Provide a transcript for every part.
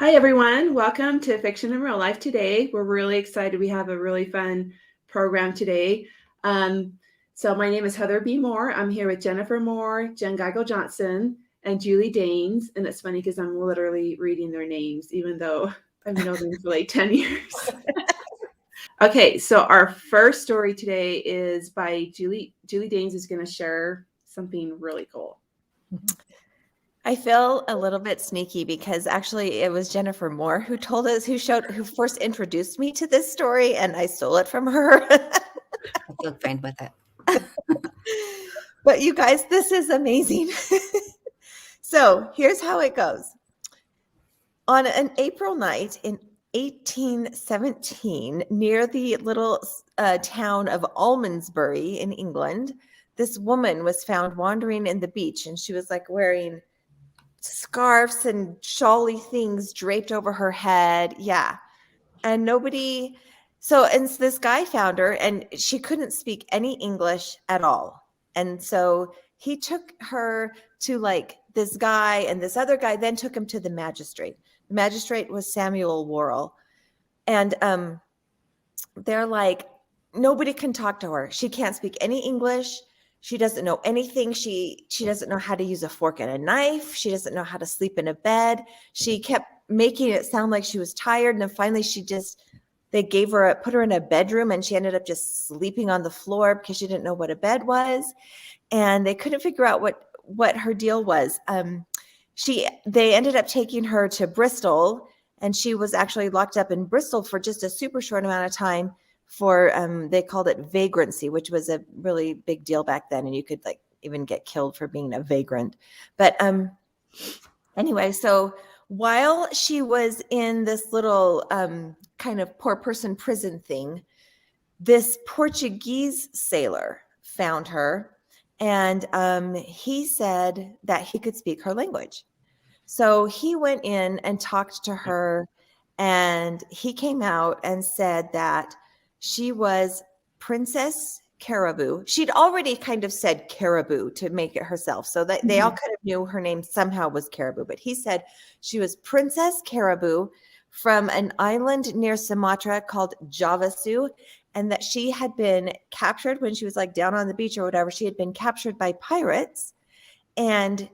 Hi, everyone. Welcome to Fiction in Real Life today. We're really excited. We have a really fun program today. So my name is Heather B. Moore. I'm here with Jennifer Moore, Geigle Johnson, and Julie Daines. And it's funny because I'm literally reading their names, even though I've known them for like 10 years. Okay, so our first story today is by Julie. Julie Daines is going to share something really cool. I feel a little bit sneaky because actually it was Jennifer Moore who told us, who first introduced me to this story, and I stole it from her. I feel fine with it. But you guys, this is amazing. So here's how it goes. On an April night in 1817, near the little town of Almondsbury in England, this woman was found wandering in the beach, and she was like wearing scarves and shawly things draped over her head. Yeah. And this guy found her, and she couldn't speak any English at all. And so he took her to like this guy, and this other guy then took him to the magistrate. The magistrate was Samuel Worrell. And they're like, nobody can talk to her. She can't speak any English. She doesn't know anything. She doesn't know how to use a fork and a knife. She doesn't know how to sleep in a bed. She kept making it sound like she was tired. And then finally they put her in a bedroom, and she ended up just sleeping on the floor because she didn't know what a bed was. And they couldn't figure out what her deal was. They ended up taking her to Bristol, and she was actually locked up in Bristol for just a super short amount of time for they called it vagrancy, which was a really big deal back then, and you could like even get killed for being a vagrant. But anyway, so while she was in this little kind of poor person prison thing, this Portuguese sailor found her, and he said that he could speak her language. So he went in and talked to her, and he came out and said that she was Princess Caraboo. She'd already kind of said Caraboo to make it herself. So that they all kind of knew her name somehow was Caraboo. But he said she was Princess Caraboo from an island near Sumatra called Javasu, and that she had been captured when she was like down on the beach or whatever. She had been captured by pirates, and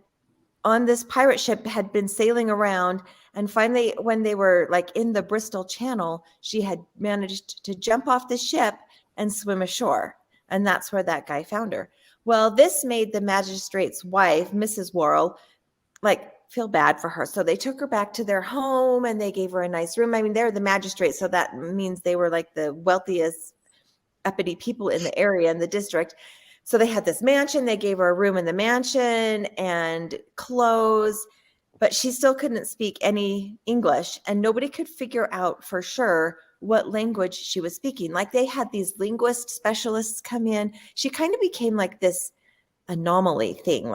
on this pirate ship had been sailing around. And finally, when they were like in the Bristol Channel, she had managed to jump off the ship and swim ashore. And that's where that guy found her. Well, this made the magistrate's wife, Mrs. Worrell, like feel bad for her. So they took her back to their home, and they gave her a nice room. I mean, they're the magistrate, so that means they were like the wealthiest uppity people in the area, in the district. So they had this mansion. They gave her a room in the mansion and clothes, but she still couldn't speak any English, and nobody could figure out for sure what language she was speaking. Like they had these linguist specialists come in. She kind of became like this anomaly thing,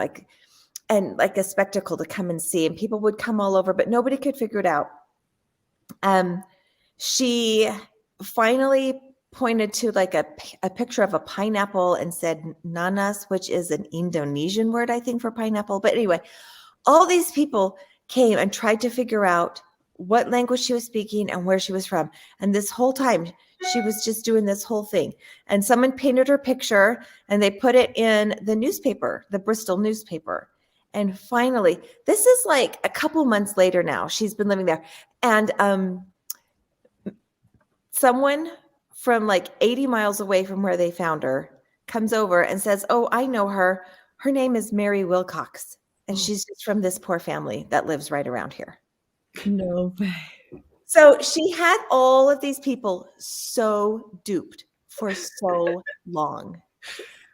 and like a spectacle to come and see, and people would come all over, but nobody could figure it out. She finally pointed to like a picture of a pineapple and said nanas, which is an Indonesian word, I think, for pineapple. But anyway, all these people came and tried to figure out what language she was speaking and where she was from. And this whole time she was just doing this whole thing. And someone painted her picture, and they put it in the newspaper, the Bristol newspaper. And finally, this is like a couple months later now, she's been living there. And someone from like 80 miles away from where they found her comes over and says, "Oh, I know her. Her name is Mary Wilcox. And she's just from this poor family that lives right around here." No way. So she had all of these people so duped for so long.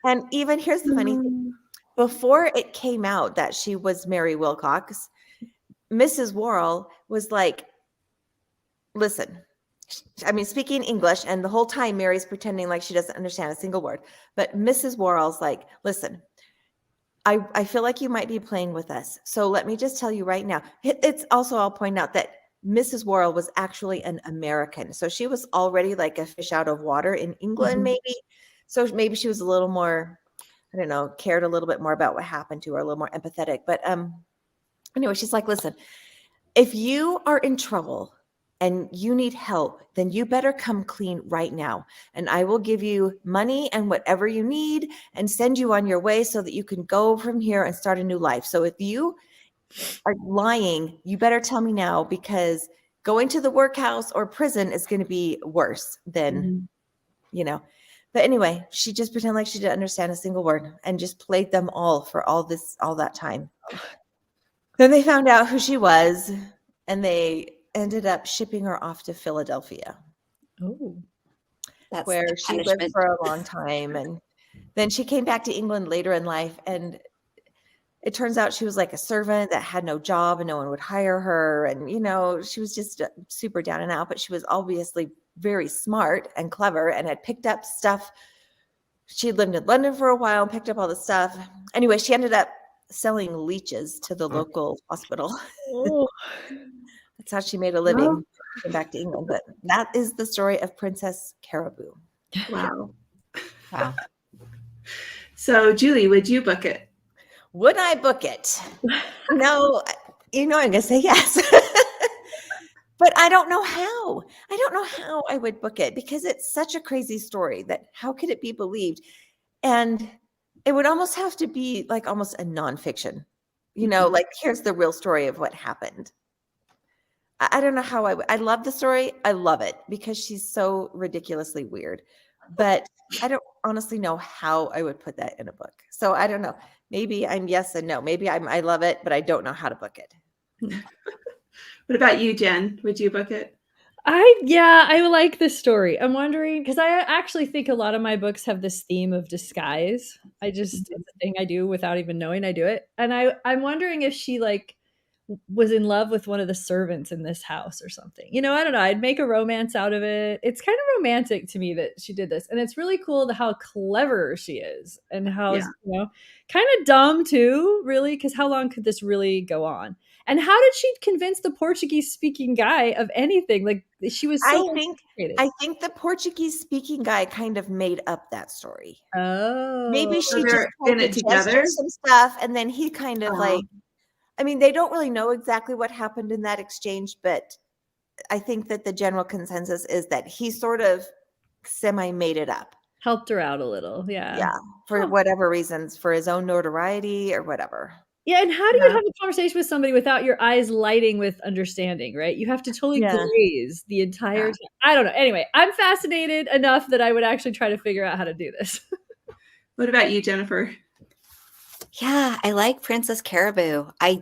And even here's the funny thing. Before it came out that she was Mary Wilcox, Mrs. Worrell was like, listen, I mean, speaking English, and the whole time Mary's pretending like she doesn't understand a single word. But Mrs. Worrell's like, listen, I feel like you might be playing with us. So let me just tell you right now. It's also, I'll point out that Mrs. Worrell was actually an American. So she was already like a fish out of water in England, maybe. So maybe she was a little more, I don't know, cared a little bit more about what happened to her, a little more empathetic. But anyway, she's like, listen, If you are in trouble and you need help, then you better come clean right now. And I will give you money and whatever you need and send you on your way so that you can go from here and start a new life. So if you are lying, you better tell me now, because going to the workhouse or prison is going to be worse than, But anyway, she just pretended like she didn't understand a single word and just played them all for all that time. Then they found out who she was, and they ended up shipping her off to Philadelphia, That's where the she lived punishment. for a long time. And then she came back to England later in life, and it turns out she was like a servant that had no job and no one would hire her. And, she was just super down and out, but she was obviously very smart and clever and had picked up stuff. She lived in London for a while and picked up all the stuff. Anyway, she ended up selling leeches to the local hospital. Oh, That's how she made a living. Came back to England. But that is the story of Princess Caraboo. Wow. Wow. So, Julie, would you book it? Would I book it? No, I'm going to say yes. But I don't know how. I don't know how I would book it, because it's such a crazy story that how could it be believed? And it would almost have to be like almost a nonfiction, like here's the real story of what happened. I don't know how I love the story. I love it because she's so ridiculously weird, but I don't honestly know how I would put that in a book. So I don't know. Maybe I'm yes and no. Maybe I love it, but I don't know how to book it. What about you, Jen? Would you book it? I like this story. I'm wondering, because I actually think a lot of my books have this theme of disguise. It's a thing I do without even knowing I do it. And I'm wondering if she was in love with one of the servants in this house or something. I don't know. I'd make a romance out of it. It's kind of romantic to me that she did this. And it's really cool how clever she is and how, kind of dumb too, really, because how long could this really go on? And how did she convince the Portuguese speaking guy of anything? Like, she was so I think the Portuguese speaking guy kind of made up that story. Oh. Maybe she they're just in it together, some stuff, and then he kind of they don't really know exactly what happened in that exchange, but I think that the general consensus is that he sort of semi made it up. Helped her out a little. Yeah. Yeah. For whatever reasons, for his own notoriety or whatever. Yeah. And how do you have a conversation with somebody without your eyes lighting with understanding, right? You have to totally glaze the entire time. I don't know. Anyway, I'm fascinated enough that I would actually try to figure out how to do this. What about you, Jennifer? Yeah, I like Princess Caraboo. I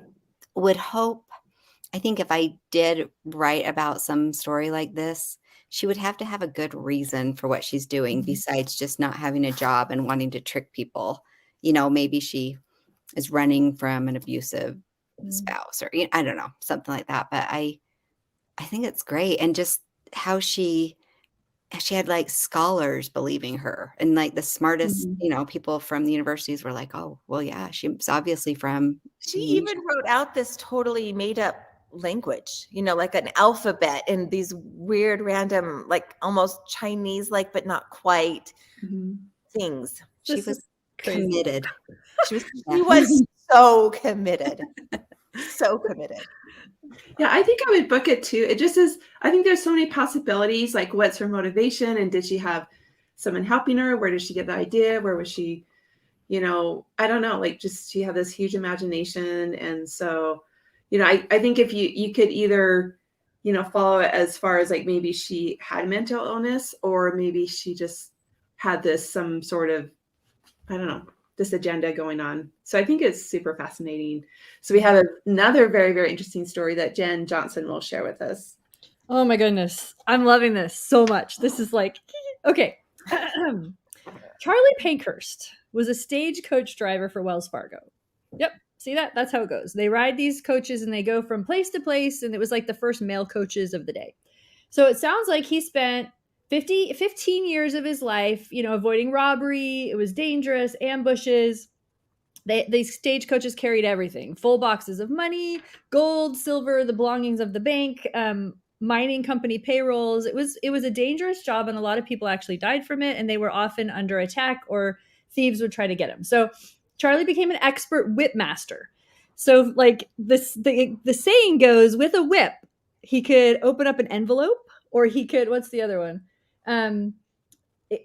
think if I did write about some story like this, she would have to have a good reason for what she's doing besides just not having a job and wanting to trick people. Maybe she is running from an abusive spouse, or I don't know, something like that. But I think it's great. And just how she had like scholars believing her, and like the smartest, people from the universities were like, oh, well, yeah, she's obviously from. She even wrote out this totally made up language, like an alphabet and these weird random, like almost Chinese, like, but not quite things. She was committed. She was so committed. So committed. Yeah, I think I would book it too. It just is, I think there's so many possibilities, like what's her motivation, and did she have someone helping her? Where did she get the idea? Where was she, I don't know, like just she had this huge imagination. And so, I think if you could either, follow it as far as like maybe she had mental illness, or maybe she just had some sort of, I don't know, this agenda going on. So I think it's super fascinating. So we have another very, very interesting story that Jen Johnson will share with us. Oh my goodness. I'm loving this so much. This is like, okay. Charlie Pankhurst was a stagecoach driver for Wells Fargo. Yep. See that? That's how it goes. They ride these coaches and they go from place to place. And it was like the first male coaches of the day. So it sounds like he spent 15 years of his life, avoiding robbery. It was dangerous, ambushes. These stagecoaches carried everything: full boxes of money, gold, silver, the belongings of the bank, mining company payrolls. It was a dangerous job, and a lot of people actually died from it, and they were often under attack or thieves would try to get him. So Charlie became an expert whipmaster. So like this, the saying goes, with a whip, he could open up an envelope, or he could, what's the other one?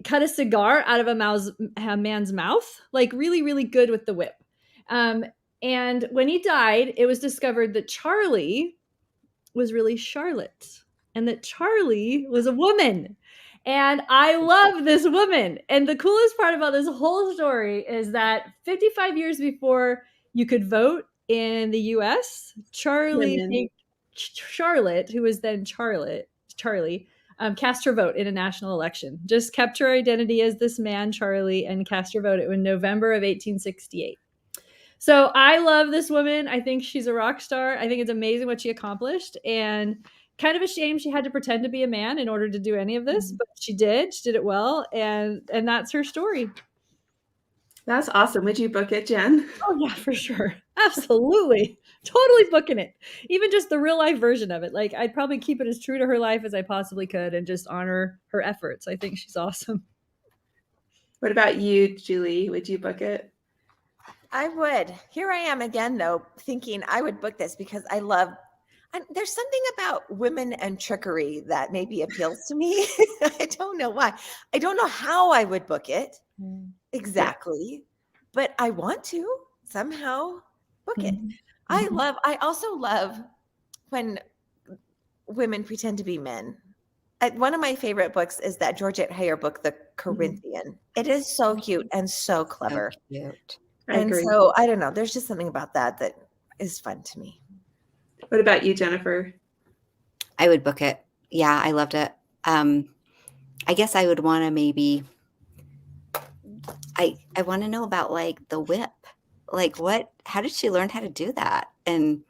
Cut a cigar out of a man's mouth, like really, really good with the whip. And when he died, it was discovered that Charlie was really Charlotte, and that Charlie was a woman. And I love this woman. And the coolest part about this whole story is that 55 years before you could vote in the US, Charlotte, who was then Charlie, cast her vote in a national election. Just kept her identity as this man, Charlie, and cast her vote in November of 1868. So I love this woman. I think she's a rock star. I think it's amazing what she accomplished, and kind of a shame she had to pretend to be a man in order to do any of this, but she did. She did it well, and that's her story. That's awesome. Would you book it, Jen? Oh yeah, for sure. Absolutely. Totally booking it. Even just the real life version of it. Like, I'd probably keep it as true to her life as I possibly could and just honor her efforts. I think she's awesome. What about you, Julie? Would you book it? I would. Here I am again, though, thinking I would book this because there's something about women and trickery that maybe appeals to me. I don't know why. I don't know how I would book it exactly, but I want to somehow book it. I also love when women pretend to be men. One of my favorite books is that Georgette Heyer book, The Corinthian. It is so cute and so clever. So cute. And so I don't know. There's just something about that is fun to me. What about you, Jennifer? I would book it. Yeah, I loved it. I guess I would want to maybe. I want to know about like the whip. Like how did she learn how to do that? And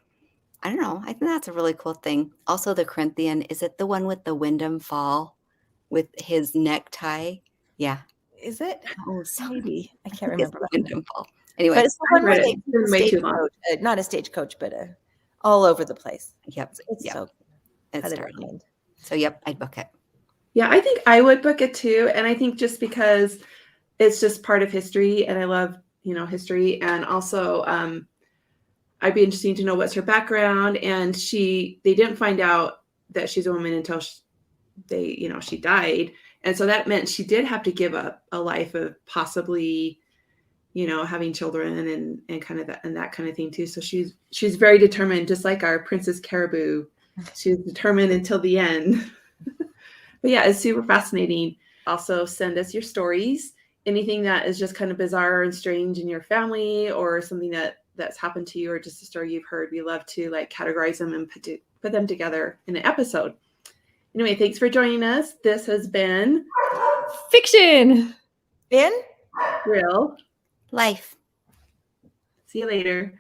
I don't know. I think that's a really cool thing. Also, the Corinthian, is it the one with the Wyndham Fall with his necktie? Yeah. Is it? Oh, so maybe. I can't remember. Wyndham Fall. Anyway. But it's the one where it's been way too long. Not a stagecoach, but all over the place. Yep. It's so It's startling. So yep, I'd book it. Yeah, I think I would book it too. And I think just because it's just part of history, and I love, history. And also I'd be interested to know what's her background. And they didn't find out that she's a woman until she died. And so that meant she did have to give up a life of possibly, having children and kind of that kind of thing too. So she's very determined, just like our Princess Caraboo. She's determined until the end. But yeah, it's super fascinating. Also, send us your stories. Anything that is just kind of bizarre and strange in your family, or something that's happened to you, or just a story you've heard. We love to categorize them and put them together in an episode. Anyway, thanks for joining us. This has been Fiction in Real Life. See you later.